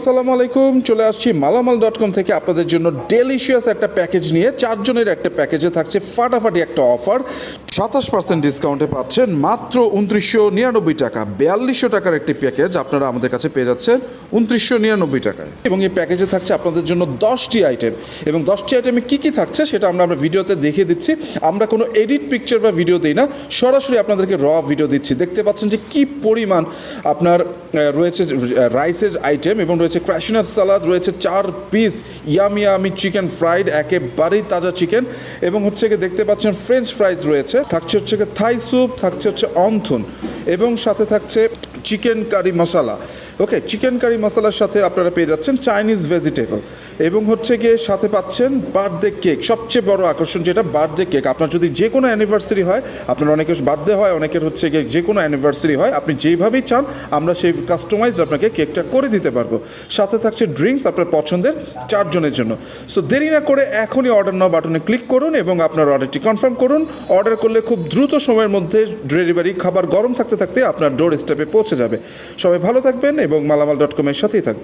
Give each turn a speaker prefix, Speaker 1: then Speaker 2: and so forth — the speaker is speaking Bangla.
Speaker 1: আসসালামু আলাইকুম। চলে আসছি মালামাল.com থেকে আপনাদের জন্য ডেলিশিয়াস একটা প্যাকেজ নিয়ে। 4 জনের একটা প্যাকেজে থাকছে ফাটাফাটি একটা অফার। 27% ডিসকাউন্টে পাচ্ছেন মাত্র 2999 টাকা। 4200 টাকার একটি প্যাকেজ আপনারা আমাদের কাছে পেয়ে যাচ্ছেন 2999 টাকায়। এবং এই প্যাকেজে থাকছে আপনাদের জন্য 10টি আইটেম, এবং 10টি আইটেমে কী কী থাকছে সেটা আমরা ভিডিওতে দেখিয়ে দিচ্ছি। আমরা কোনো এডিট পিকচার বা ভিডিও দিই না, সরাসরি আপনাদেরকে র ভিডিও দিচ্ছি। দেখতে পাচ্ছেন যে কী পরিমাণ আপনার রয়েছে রাইসের আইটেম, এবং রয়েছে ক্র্যাশনাস সালাদ, রয়েছে 4 পিস ইয়ামি চিকেন ফ্রাইড, একেবারেই তাজা চিকেন, এবং হচ্ছে গিয়ে দেখতে পাচ্ছেন ফ্রেঞ্চ ফ্রাইজ রয়েছে, থাকছে হচ্ছে গিয়ে থাই স্যুপ, থাকছে হচ্ছে অন্থন, এবং সাথে থাকছে চিকেন কারি মশলা। ওকে, চিকেন কারি মশলার সাথে আপনারা পেয়ে যাচ্ছেন চাইনিজ ভেজিটেবল, এবং হচ্ছে গিয়ে সাথে পাচ্ছেন বার্থডে কেক। সবচেয়ে বড় আকর্ষণ যেটা বার্থডে কেক। আপনার যদি যে কোনো অ্যানিভার্সারি হয়, আপনার অনেকের বার্থডে হয়, অনেকের হচ্ছে গিয়ে যে কোনো অ্যানিভার্সারি হয়, আপনি যেইভাবেই চান আমরা সেই কাস্টমাইজ আপনাকে কেকটা করে দিতে পারবো। সাথে থাকছে ড্রিঙ্কস আপনার পছন্দের 4 জনের জন্য। সো দেরি না করে এখনই অর্ডার নাও বাটনে ক্লিক করুন এবং আপনার অর্ডারটি কনফার্ম করুন। অর্ডার করলে খুব দ্রুত সময়ের মধ্যে ডেলিভারি খাবার গরম থাকতে থাকতে আপনার ডোর স্টেপে পৌঁছে যাবে। সবাই ভালো থাকবেন এবং মালামাল.com এর সাথেই থাকবেন।